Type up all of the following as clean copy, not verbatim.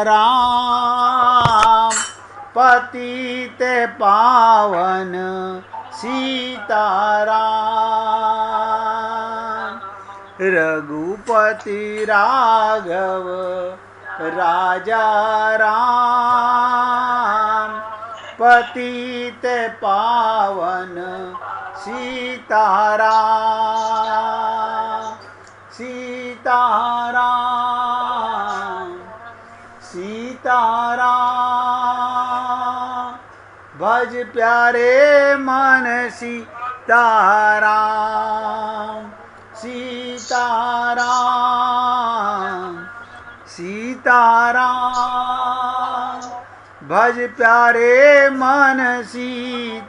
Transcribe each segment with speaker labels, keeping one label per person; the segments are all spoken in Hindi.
Speaker 1: राम पतित पावन सीताराम, रघुपति राघव राजा राम, पतित पावन सीताराम, सीताराम, सीताराम। भज प्यारे मन सीताराम, सीताराम, सीताराम। भज प्यारे मन सीताराम,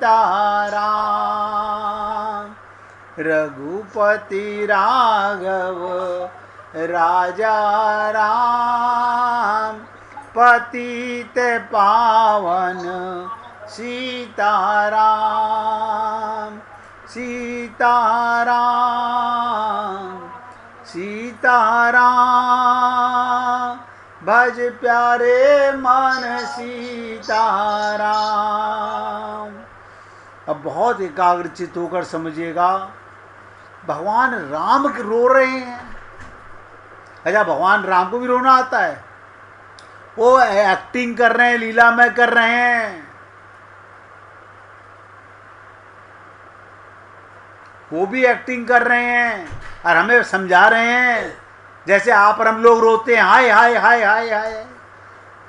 Speaker 1: रघुपति राघव राजा राम, पतित पावन सीताराम, सीताराम, सीताराम। भज प्यारे मन सीताराम। अब बहुत एकाग्रचित होकर समझिएगा, भगवान राम रो रहे हैं। अच्छा, भगवान राम को भी रोना आता है? वो एक्टिंग कर रहे हैं, लीला में कर रहे हैं, वो भी एक्टिंग कर रहे हैं और हमें समझा रहे हैं जैसे आप और हम लोग रोते हैं, हाय हाय हाय हाय हाय,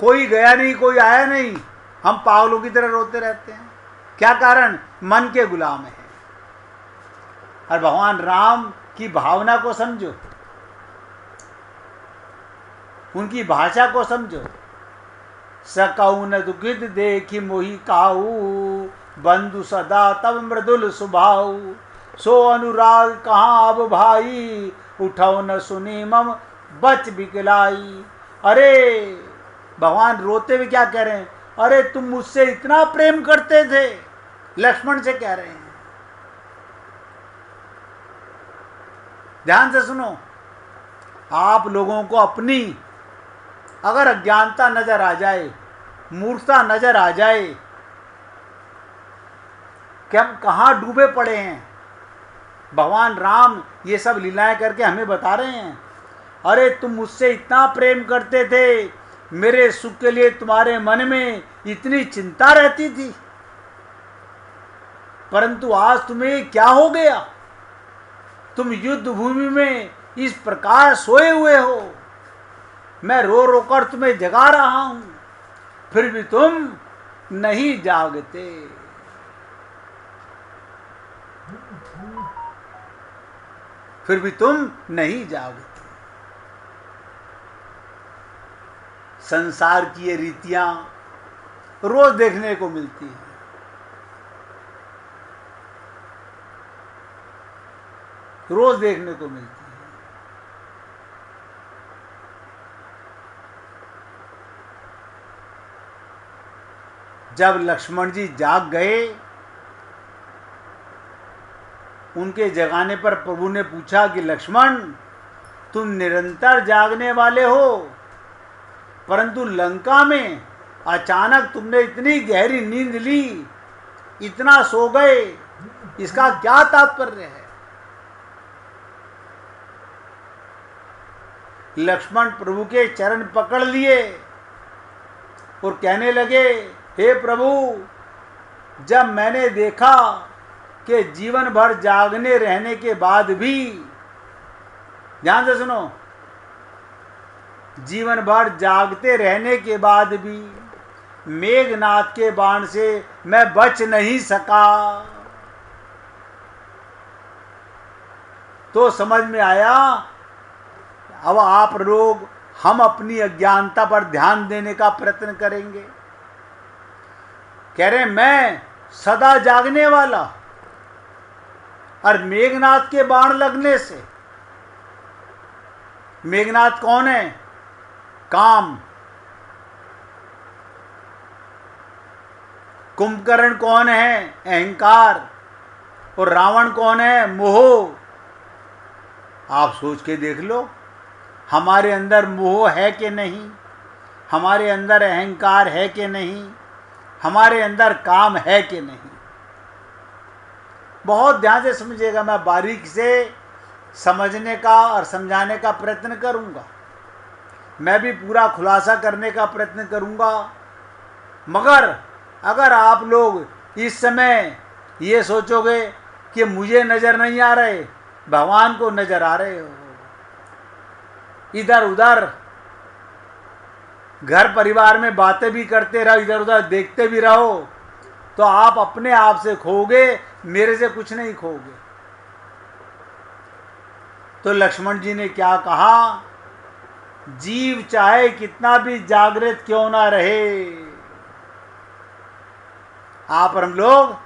Speaker 1: कोई गया नहीं, कोई आया नहीं, हम पागलों की तरह रोते रहते हैं। क्या कारण? मन के गुलाम है। और भगवान राम की भावना को समझो, उनकी भाषा को समझो। सकऊ न दुखित देखी मोहि काऊ, बंधु सदा तब मृदुल सुभाऊ, सो अनुराग कहाँ अब भाई, उठाओ न सुनी मम बच बिकलाई। अरे भगवान रोते हुए क्या कह रहे हैं? अरे तुम मुझसे इतना प्रेम करते थे, लक्ष्मण से कह रहे हैं। ध्यान से सुनो, आप लोगों को अपनी अगर अज्ञानता नजर आ जाए, मूर्खता नजर आ जाए कि हम कहाँ डूबे पड़े हैं, भगवान राम ये सब लीलाएं करके हमें बता रहे हैं। अरे तुम मुझसे इतना प्रेम करते थे, मेरे सुख के लिए तुम्हारे मन में इतनी चिंता रहती थी, परंतु आज तुम्हें क्या हो गया? तुम युद्ध भूमि में इस प्रकार सोए हुए हो, मैं रो रो कर तुम्हें जगा रहा हूं, फिर भी तुम नहीं जागते। फिर भी तुम नहीं जागते। संसार की ये रीतियां रोज देखने को मिलती हैं। रोज देखने को मिलती है। जब लक्ष्मण जी जाग गए, उनके जगाने पर प्रभु ने पूछा कि लक्ष्मण, तुम निरंतर जागने वाले हो, परंतु लंका में अचानक तुमने इतनी गहरी नींद ली, इतना सो गए, इसका क्या तात्पर्य है? लक्ष्मण प्रभु के चरण पकड़ लिए और कहने लगे, हे प्रभु, जब मैंने देखा कि जीवन भर जागने रहने के बाद भी, ध्यान से सुनो, जीवन भर जागते रहने के बाद भी मेघनाथ के बाण से मैं बच नहीं सका, तो समझ में आया अब आप लोग, हम अपनी अज्ञानता पर ध्यान देने का प्रयत्न करेंगे। कह रहे मैं सदा जागने वाला, और मेघनाथ के बाण लगने से, मेघनाथ कौन है? काम। कुंभकर्ण कौन है? अहंकार। और रावण कौन है? मोह। आप सोच के देख लो, हमारे अंदर मोह है कि नहीं? हमारे अंदर अहंकार है कि नहीं, हमारे अंदर काम है कि नहीं। बहुत ध्यान से समझिएगा, मैं बारीक से समझने का और समझाने का प्रयत्न करूंगा, मैं भी पूरा खुलासा करने का प्रयत्न करूंगा। मगर अगर आप लोग इस समय ये सोचोगे कि मुझे नजर नहीं आ रहे, भगवान को नजर आ रहे हो, इधर उधर घर परिवार में बातें भी करते रहो, इधर उधर देखते भी रहो, तो आप अपने आप से खोगे, मेरे से कुछ नहीं खोगे। तो लक्ष्मण जी ने क्या कहा, जीव चाहे कितना भी जागृत क्यों ना रहे, आप और हम लोग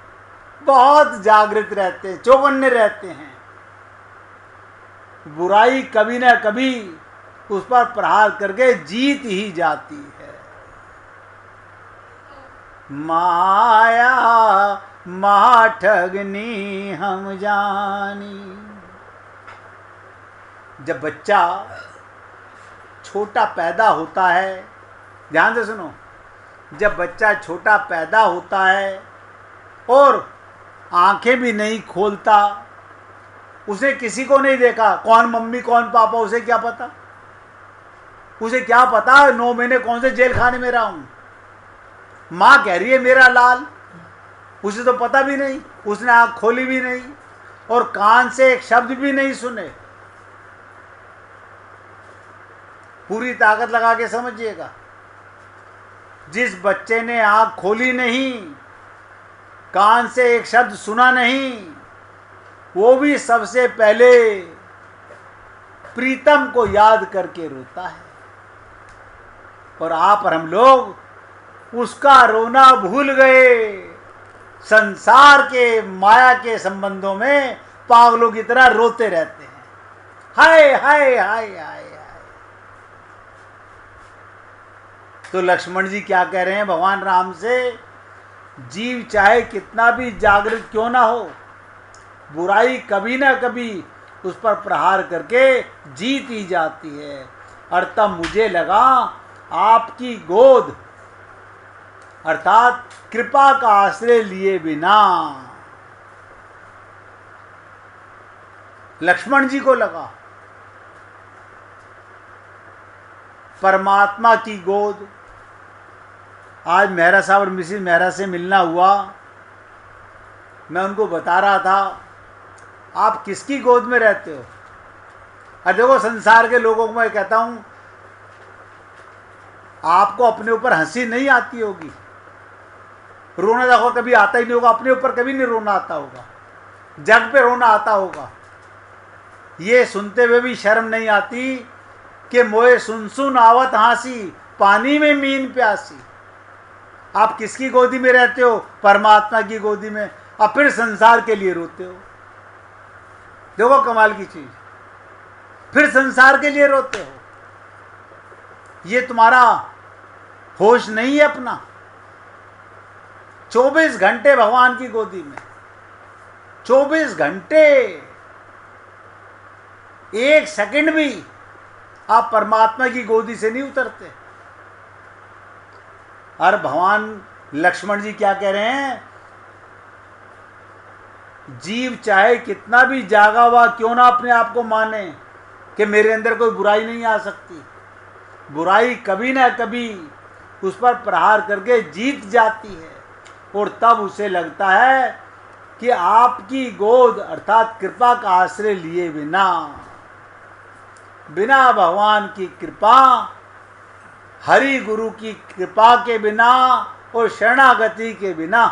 Speaker 1: बहुत जागृत रहते हैं, चौकन्ने रहते हैं। बुराई कभी ना कभी उस पर प्रहार करके जीत ही जाती है। माया माठगनी हम जानी। जब बच्चा छोटा पैदा होता है, ध्यान से सुनो, जब बच्चा छोटा पैदा होता है और आंखें भी नहीं खोलता, उसे किसी को नहीं देखा, कौन मम्मी कौन पापा, उसे क्या पता, उसे क्या पता 9 महीने कौन से जेल खाने में रहा हूं। मां कह रही है मेरा लाल, उसे तो पता भी नहीं, उसने आंख खोली भी नहीं और कान से एक शब्द भी नहीं सुने। पूरी ताकत लगा के समझिएगा, जिस बच्चे ने आंख खोली नहीं, कान से एक शब्द सुना नहीं, वो भी सबसे पहले प्रीतम को याद करके रोता है। और आप और हम लोग उसका रोना भूल गए, संसार के माया के संबंधों में पागलों की तरह रोते रहते हैं, हाय हाय हाय हाय। तो लक्ष्मण जी क्या कह रहे हैं भगवान राम से, जीव चाहे कितना भी जागृत क्यों ना हो, बुराई कभी ना कभी उस पर प्रहार करके जीत ही जाती है। और तब मुझे लगा आपकी गोद अर्थात कृपा का आश्रय लिए बिना, लक्ष्मण जी को लगा परमात्मा की गोद। आज मेहरा साहब और मिसिस मेहरा से मिलना हुआ, मैं उनको बता रहा था आप किसकी गोद में रहते हो। और देखो संसार के लोगों को मैं कहता हूं, आपको अपने ऊपर हंसी नहीं आती होगी, रोना देखो कभी आता ही नहीं होगा, अपने ऊपर कभी नहीं रोना आता होगा, जग पे रोना आता होगा। ये सुनते हुए भी शर्म नहीं आती कि मोए सुन सुन आवत हंसी, पानी में मीन प्यासी। आप किसकी गोदी में रहते हो, परमात्मा की गोदी में, और फिर संसार के लिए रोते हो। देखो कमाल की चीज, फिर संसार के लिए रोते हो। ये तुम्हारा होश नहीं है अपना। 24 घंटे भगवान की गोदी में, 24 घंटे, एक सेकंड भी आप परमात्मा की गोदी से नहीं उतरते। और भगवान लक्ष्मण जी क्या कह रहे हैं, जीव चाहे कितना भी जागा हुआ क्यों ना अपने आप को माने कि मेरे अंदर कोई बुराई नहीं आ सकती, बुराई कभी ना कभी उस पर प्रहार करके जीत जाती है। और तब उसे लगता है कि आपकी गोद अर्थात कृपा का आश्रय लिए बिना, बिना भगवान की कृपा, हरि गुरु की कृपा के बिना और शरणागति के बिना,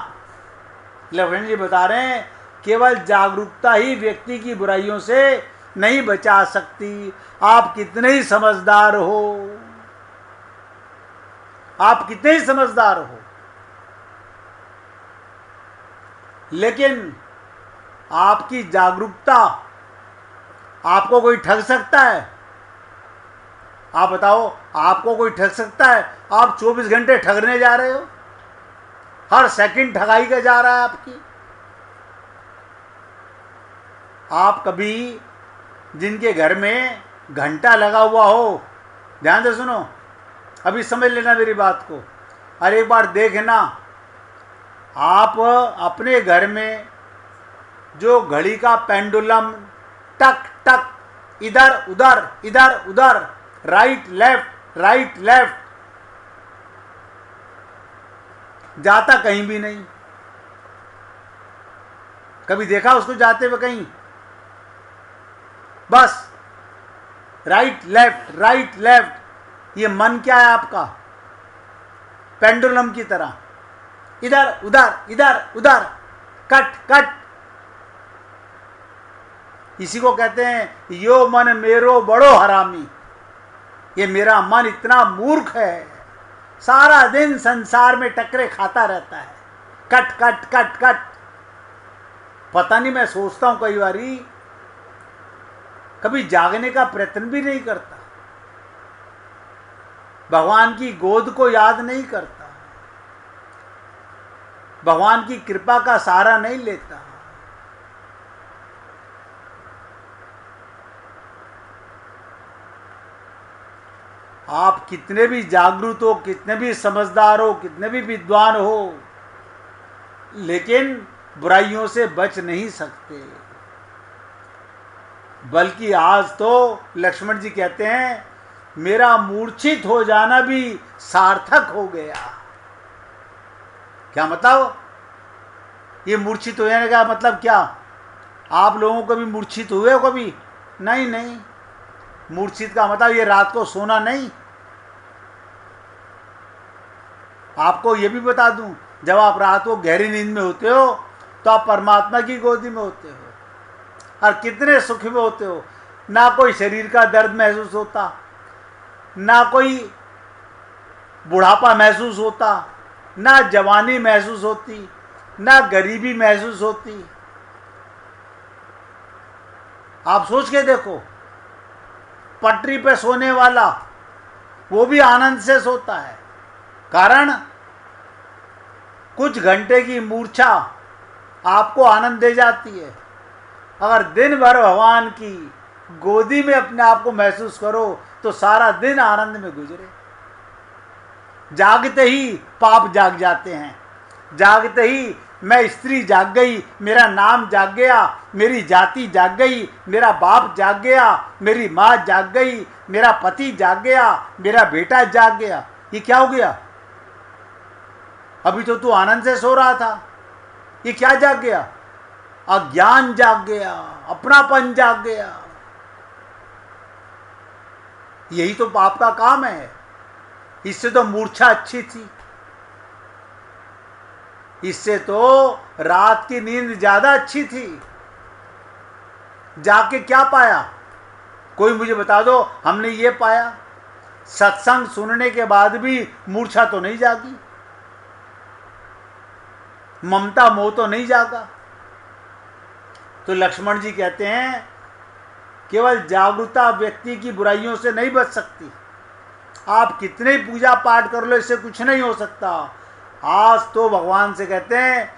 Speaker 1: लक्ष्मण जी बता रहे हैं केवल जागरूकता ही व्यक्ति की बुराइयों से नहीं बचा सकती। आप कितने ही समझदार हो, आप कितने ही समझदार हो, लेकिन आपकी जागरूकता आपको कोई ठग सकता है? आप बताओ, आपको कोई ठग सकता है? आप 24 घंटे ठगने जा रहे हो, हर सेकंड ठगाई का जा रहा है आपकी। आप कभी जिनके घर में घंटा लगा हुआ हो, ध्यान से सुनो, अभी समझ लेना मेरी बात को। और एक बार देखना, आप अपने घर में जो घड़ी का पेंडुलम टक टक इधर उधर राइट लेफ्ट जाता कहीं भी नहीं। कभी देखा उसको जाते हुए कहीं? बस राइट लेफ्ट। ये मन क्या है आपका? पेंडुलम की तरह इधर उधर कट। इसी को कहते हैं यो मन मेरो बड़ो हरामी। ये मेरा मन इतना मूर्ख है, सारा दिन संसार में टकरे खाता रहता है, कट। पता नहीं, मैं सोचता हूं कई बारी, कभी जागने का प्रयत्न भी नहीं करता, भगवान की गोद को याद नहीं करता, भगवान की कृपा का सहारा नहीं लेता। आप कितने भी जागरूक हो, कितने भी समझदार हो, कितने भी विद्वान हो, लेकिन बुराइयों से बच नहीं सकते। बल्कि आज तो लक्ष्मण जी कहते हैं मेरा मूर्छित हो जाना भी सार्थक हो गया। क्या मतलब? ये मूर्छित हो जाने का मतलब क्या? आप लोगों को भी मूर्छित हुए हो कभी? नहीं। मूर्छित का मतलब ये रात को सोना नहीं। आपको ये भी बता दूं, जब आप रात को गहरी नींद में होते हो तो आप परमात्मा की गोदी में होते हो और कितने सुख में होते हो। ना कोई शरीर का दर्द महसूस होता, ना कोई बुढ़ापा महसूस होता, ना जवानी महसूस होती, ना गरीबी महसूस होती। आप सोच के देखो, पटरी पे सोने वाला वो भी आनंद से सोता है। कारण कुछ घंटे की मूर्छा आपको आनंद दे जाती है। अगर दिन भर भगवान की गोदी में अपने आप को महसूस करो तो सारा दिन आनंद में गुजरे। जागते ही पाप जाग जाते हैं, जागते ही मैं स्त्री जाग गई, मेरा नाम जाग गया, मेरी जाति जाग गई, मेरा बाप जाग गया, मेरी माँ जाग गई, मेरा पति जाग गया, मेरा बेटा जाग गया। ये क्या हो गया? अभी तो तू आनंद से सो रहा था, ये क्या जाग गया? अज्ञान जाग गया, अपनापन जाग गया। यही तो पाप का काम है। इससे तो मूर्छा अच्छी थी, इससे तो रात की नींद ज्यादा अच्छी थी। जाके क्या पाया? कोई मुझे बता दो, हमने ये पाया। सत्संग सुनने के बाद भी मूर्छा तो नहीं जागी, ममता मोह तो नहीं जागा। तो लक्ष्मण जी कहते हैं केवल जागरूकता व्यक्ति की बुराइयों से नहीं बच सकती। आप कितने पूजा पाठ कर लो, इससे कुछ नहीं हो सकता। आज तो भगवान से कहते हैं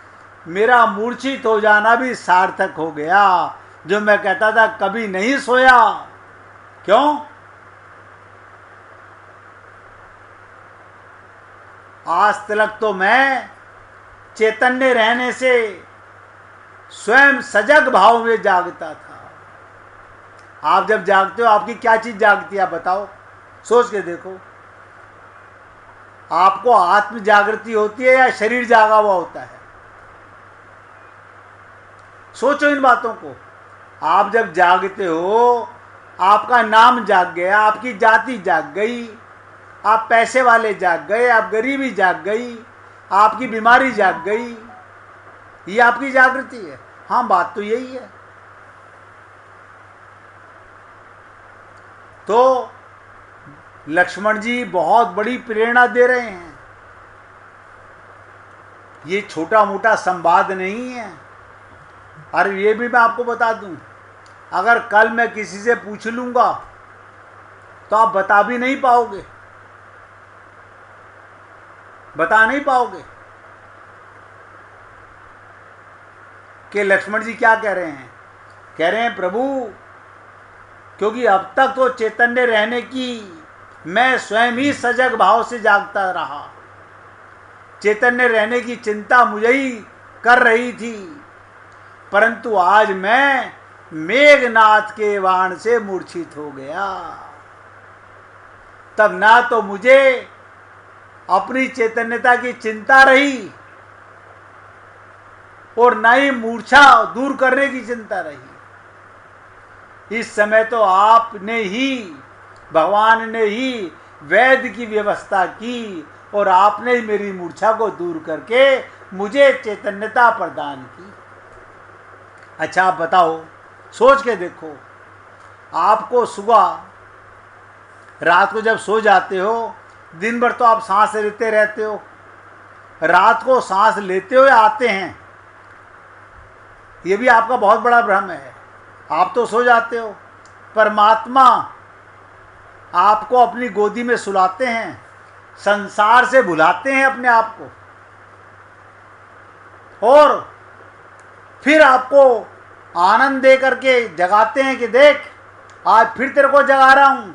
Speaker 1: मेरा मूर्छित हो जाना भी सार्थक हो गया। जो मैं कहता था कभी नहीं सोया, क्यों? आज तक तो मैं चैतन्य रहने से स्वयं सजग भाव में जागता था। आप जब जागते हो आपकी क्या चीज जागती है? आप बताओ, सोच के देखो। आपको आत्म जागृति होती है या शरीर जागा हुआ होता है? सोचो इन बातों को। आप जब जागते हो आपका नाम जाग गया, आपकी जाति जाग गई, आप पैसे वाले जाग गए, आप गरीबी जाग गई, आपकी बीमारी जाग गई। ये आपकी जागृति है। हाँ, बात तो यही है। तो लक्ष्मण जी बहुत बड़ी प्रेरणा दे रहे हैं। ये छोटा मोटा संवाद नहीं है। और ये भी मैं आपको बता दूं, अगर कल मैं किसी से पूछ लूंगा तो आप बता भी नहीं पाओगे, बता नहीं पाओगे कि लक्ष्मण जी क्या कह रहे हैं। कह रहे हैं प्रभु, क्योंकि अब तक तो चैतन्य रहने की मैं स्वयं ही सजग भाव से जागता रहा। चैतन्य रहने की चिंता मुझे ही कर रही थी, परंतु आज मैं मेघनाथ के बाण से मूर्छित हो गया। तब ना तो मुझे अपनी चैतन्यता की चिंता रही और ना ही मूर्छा दूर करने की चिंता रही। इस समय तो आपने ही, भगवान ने ही वैद्य की व्यवस्था की और आपने ही मेरी मूर्छा को दूर करके मुझे चैतन्यता प्रदान की। अच्छा आप बताओ, सोच के देखो, आपको सुबह रात को जब सो जाते हो, दिन भर तो आप सांस लेते रहते हो, रात को सांस लेते हुए आते हैं, ये भी आपका बहुत बड़ा भ्रम है। आप तो सो जाते हो, परमात्मा आपको अपनी गोदी में सुलाते हैं, संसार से भुलाते हैं अपने आप को, और फिर आपको आनंद दे करके जगाते हैं कि देख आज फिर तेरे को जगा रहा हूं,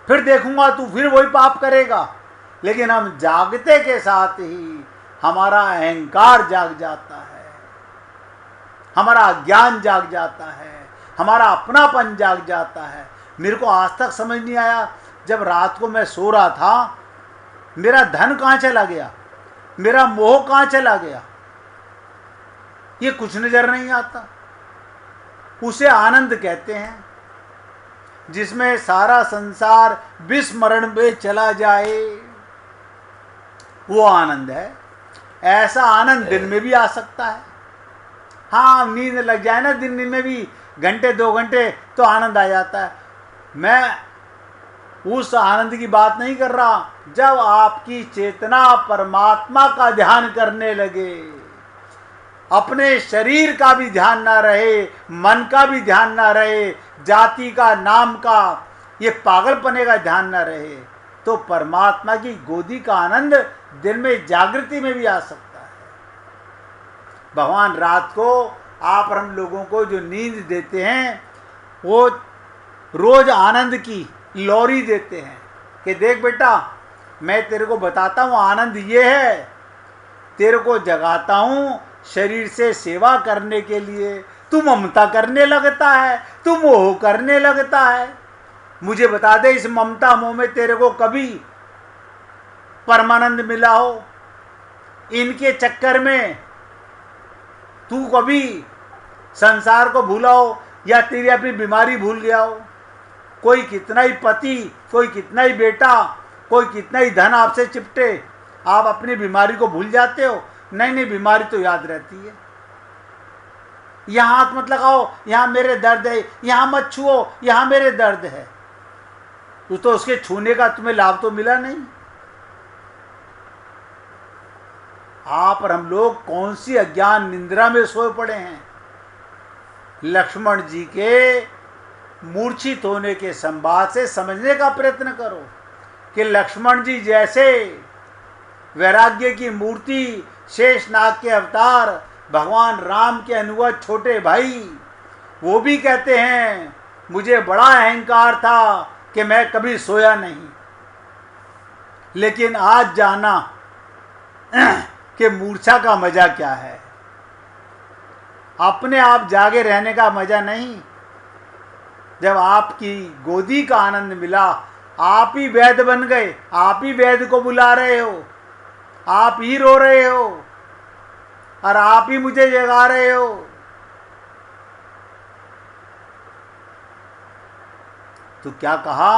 Speaker 1: फिर देखूंगा तू फिर वही पाप करेगा। लेकिन हम जागते के साथ ही हमारा अहंकार जाग जाता है, हमारा ज्ञान जाग जाता है, हमारा अपनापन जाग जाता है। मेरे को आज तक समझ नहीं आया, जब रात को मैं सो रहा था, मेरा धन कहाँ चला गया, मेरा मोह कहाँ चला गया, ये कुछ नजर नहीं आता। उसे आनंद कहते हैं, जिसमें सारा संसार विस्मरण में चला जाए, वो आनंद है। ऐसा आनंद दिन में भी आ सकता है। हाँ, नींद लग जाए ना दिन में भी घंटे 2 घंटे, तो आनंद आ जाता है। मैं उस आनंद की बात नहीं कर रहा जब आपकी चेतना परमात्मा का ध्यान करने लगे, अपने शरीर का भी ध्यान ना रहे, मन का भी ध्यान ना रहे, जाति का, नाम का, ये पागलपने का ध्यान ना रहे, तो परमात्मा की गोदी का आनंद दिन में जागृति में भी आ सकता है। भगवान रात को आप और हम लोगों को जो नींद देते हैं, वो रोज आनंद की लौरी देते हैं कि देख बेटा, मैं तेरे को बताता हूँ आनंद ये है, तेरे को जगाता हूँ शरीर से सेवा करने के लिए, तू ममता करने लगता है, तू मोह करने लगता है। मुझे बता दे, इस ममता मोह में तेरे को कभी परमानंद मिला हो? इनके चक्कर में तू कभी संसार को भूला हो, या तेरी अपनी बीमारी भूल गया हो? कोई कितना ही पति, कोई कितना ही बेटा, कोई कितना ही धन आपसे चिपटे, आप अपनी बीमारी को भूल जाते हो? नहीं नहीं, बीमारी तो याद रहती है। यहां हाथ मत लगाओ, यहां मेरे दर्द है, यहां मत छुओ, यहां मेरे दर्द है। तो उसके छूने का तुम्हें लाभ तो मिला नहीं। आप और हम लोग कौन सी अज्ञान निंद्रा में सोए पड़े हैं। लक्ष्मण जी के मूर्छित होने के संवाद से समझने का प्रयत्न करो कि लक्ष्मण जी जैसे वैराग्य की मूर्ति, शेषनाग के अवतार, भगवान राम के अनुगत छोटे भाई, वो भी कहते हैं मुझे बड़ा अहंकार था कि मैं कभी सोया नहीं, लेकिन आज जाना कि मूर्छा का मजा क्या है। अपने आप जागे रहने का मजा नहीं। जब आपकी गोदी का आनंद मिला, आप ही वैद्य बन गए, आप ही वैद्य को बुला रहे हो, आप ही रो रहे हो और आप ही मुझे जगा रहे हो। तो क्या कहा,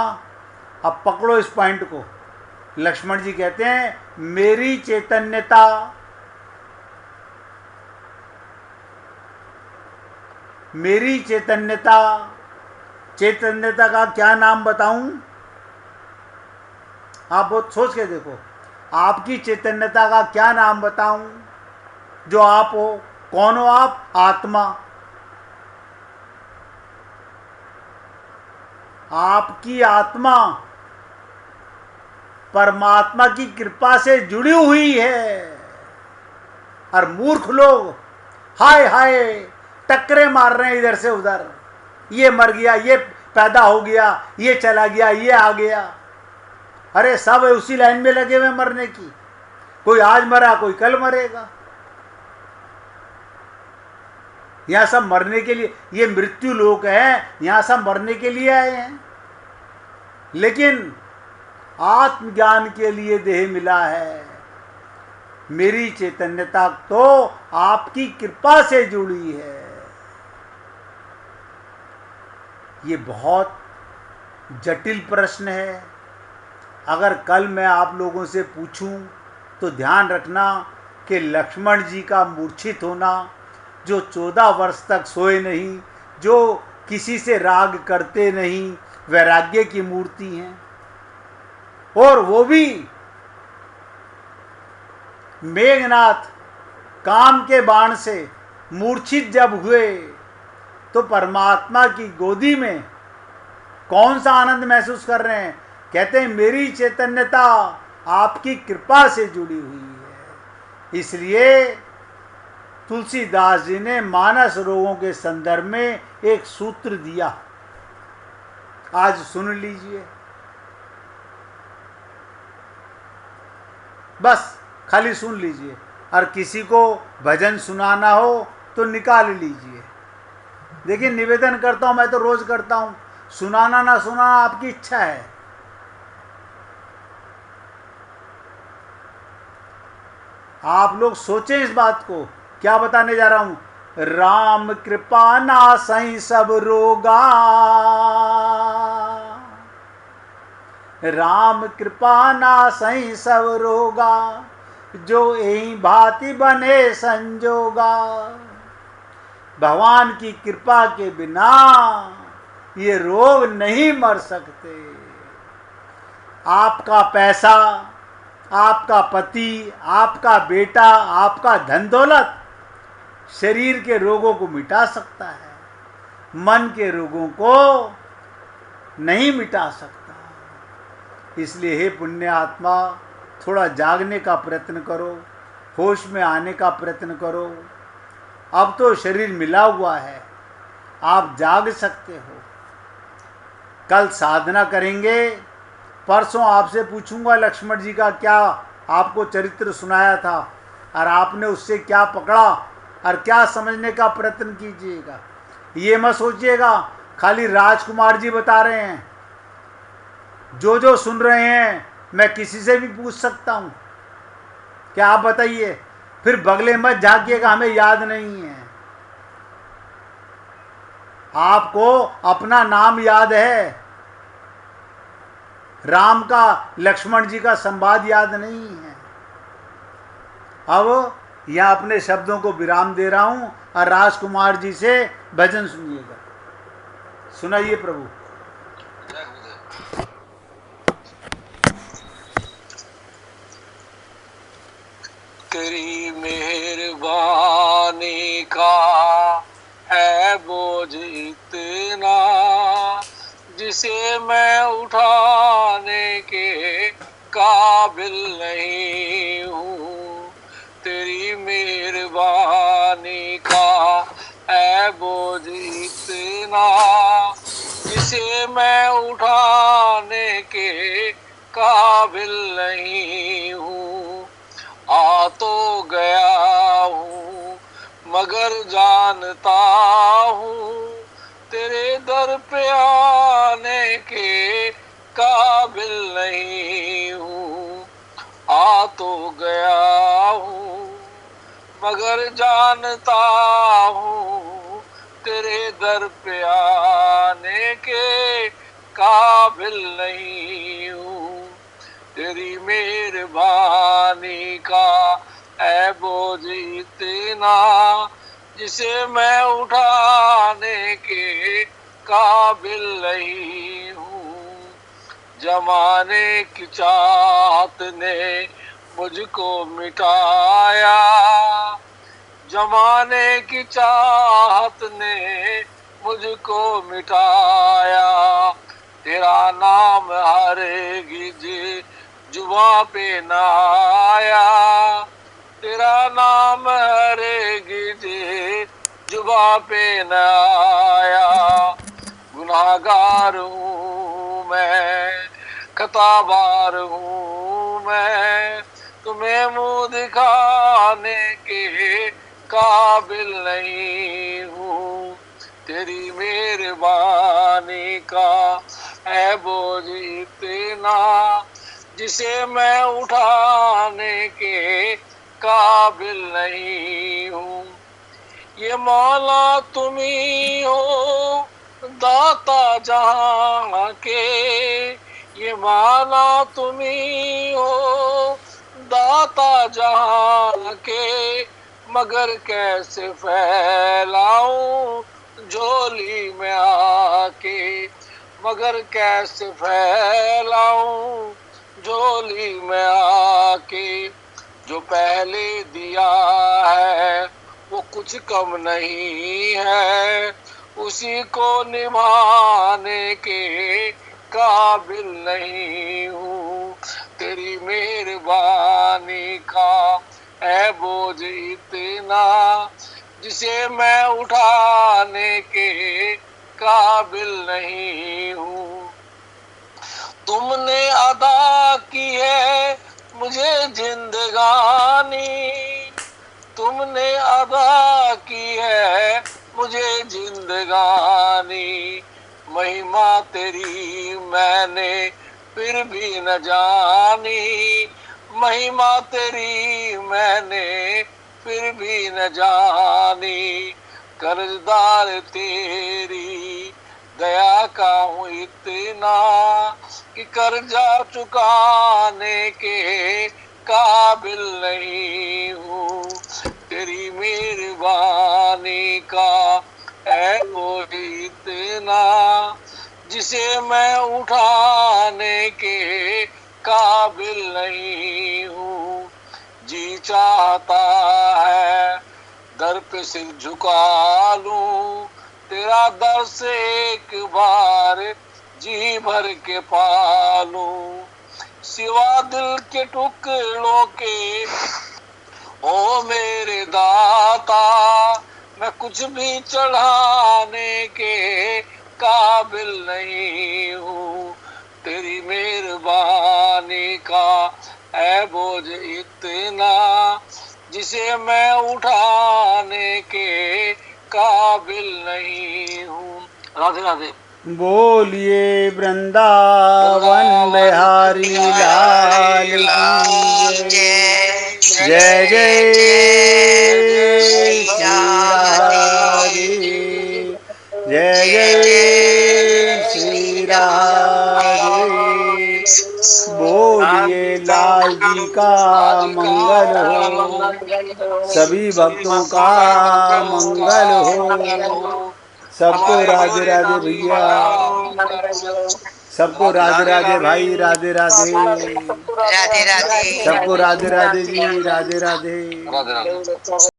Speaker 1: अब पकड़ो इस पॉइंट को। लक्ष्मण जी कहते हैं मेरी चैतन्यता, मेरी चैतन्यता, चैतन्यता का क्या नाम बताऊं? आप बहुत सोच के देखो, आपकी चैतन्यता का क्या नाम बताऊं? जो आप हो, कौन हो आप? आत्मा। आपकी आत्मा परमात्मा की कृपा से जुड़ी हुई है, और मूर्ख लोग हाय हाय टक्करे मार रहे हैं इधर से उधर, ये मर गया, ये पैदा हो गया, ये चला गया, ये आ गया। अरे सब उसी लाइन में लगे हुए मरने की, कोई आज मरा कोई कल मरेगा। यहां सब मरने के लिए, ये मृत्यु लोक है, यहां सब मरने के लिए आए हैं। लेकिन आत्मज्ञान के लिए देह मिला है। मेरी चैतन्यता तो आपकी कृपा से जुड़ी है। ये बहुत जटिल प्रश्न है। अगर कल मैं आप लोगों से पूछूं तो ध्यान रखना कि लक्ष्मण जी का मूर्छित होना, जो 14 वर्ष तक सोए नहीं, जो किसी से राग करते नहीं, वैराग्य की मूर्ति हैं, और वो भी मेघनाथ काम के बाण से मूर्छित जब हुए तो परमात्मा की गोदी में कौन सा आनंद महसूस कर रहे हैं? कहते हैं मेरी चैतन्यता आपकी कृपा से जुड़ी हुई है। इसलिए तुलसीदास जी ने मानस रोगों के संदर्भ में एक सूत्र दिया, आज सुन लीजिए। बस खाली सुन लीजिए, और किसी को भजन सुनाना हो तो निकाल लीजिए। देखिए, निवेदन करता हूं, मैं तो रोज करता हूं, सुनाना ना सुनाना आपकी इच्छा है। आप लोग सोचें इस बात को, क्या बताने जा रहा हूं। राम कृपा नासई सब रोगा, राम कृपा नासई सब रोगा, जो यही भांति बने संजोगा। भगवान की कृपा के बिना ये रोग नहीं मर सकते। आपका पैसा, आपका पति, आपका बेटा, आपका धन दौलत शरीर के रोगों को मिटा सकता है, मन के रोगों को नहीं मिटा सकता। इसलिए हे पुण्य आत्मा, थोड़ा जागने का प्रयत्न करो, होश में आने का प्रयत्न करो। अब तो शरीर मिला हुआ है, आप जाग सकते हो। कल साधना करेंगे, परसों आपसे पूछूंगा लक्ष्मण जी का क्या आपको चरित्र सुनाया था, और आपने उससे क्या पकड़ा और क्या समझने का प्रयत्न कीजिएगा। ये मत सोचिएगा खाली राजकुमार जी बता रहे हैं, जो जो सुन रहे हैं मैं किसी से भी पूछ सकता हूं। क्या आप बताइए, फिर बगले मत झाँकिएगा हमें याद नहीं है। आपको अपना नाम याद है, राम का लक्ष्मण जी का संवाद याद नहीं है। अब यहां अपने शब्दों को विराम दे रहा हूं और राजकुमार जी से भजन सुनिएगा। सुनाइए प्रभु।
Speaker 2: तेरी मेहरबानी का है बोझ इतना, जिसे मैं उठाने के काबिल नहीं हूँ। तेरी मेहरबानी का है बोझ इतना, जिसे मैं उठाने के काबिल नहीं हूँ। आ तो गया हूँ मगर जानता हूँ, तेरे दर पे आने के काबिल नहीं हूँ। आ तो गया हूँ मगर जानता हूँ, तेरे दर पे आने के काबिल नहीं हूँ। तेरी मेहरबानी का है बोझ इतना, जिसे मैं उठाने के काबिल नहीं हूँ। जमाने की चाहत ने मुझको मिटाया, जमाने की चाहत ने मुझको मिटाया। तेरा नाम हरगिज जुबां पे न आया, तेरा नाम हरगिज जुबां पे न आया। गुनाहगार हूँ मैं, खताबार हूँ मैं, तुम्हें मुंह दिखाने के काबिल नहीं हूँ। तेरी मेहरबानी का है बोझ इतना, जिसे मैं उठाने के काबिल नहीं हूँ। ये मौला तुम ही हो दाता जहां के, ये मौला तुम ही हो दाता जहां के, मगर कैसे फैलाऊं झोली में आके, मगर कैसे फैलाऊं झोली में आके। जो पहले दिया है वो कुछ कम नहीं है, उसी को निभाने के काबिल नहीं हूँ। तेरी मेहरबानी का है बोझ इतना, जिसे मैं उठाने के काबिल नहीं हूँ। तुमने अदा की है मुझे जिंदगानी, तुमने अदा की है मुझे जिंदगानी। महिमा तेरी मैंने फिर भी न जानी, महिमा तेरी मैंने फिर भी न जानी। कर्जदार तेरी दया का हूँ इतना, कि कर्जा चुकाने के काबिल नहीं हूँ। तेरी मेहरबानी का है वो इतना, जिसे मैं उठाने के काबिल नहीं हूँ। जी चाहता है दर पे सिर झुका लूं, तेरा दर से एक बार जी भर के पालूं। सिवा दिल के टुकड़ों के ओ मेरे दाता, मैं कुछ भी चढ़ाने के काबिल नहीं हूँ। तेरी मेहरबानी का है बोझ इतना, जिसे मैं उठाने के काबिल नहीं हूँ। राधे राधे।
Speaker 1: बोलिए वृंदावन बिहारी लाल की जय। जय जय श्री राधे, जय जय श्री राधे। बोलिए लाल जी का मंगल हो, सभी भक्तों का मंगल हो। सबको राधे राधे भैया, सबको राधे राधे भाई, राधे राधे,
Speaker 3: राधे राधे,
Speaker 1: सबको राधे राधे जी, राधे राधे।
Speaker 2: राधे राधे।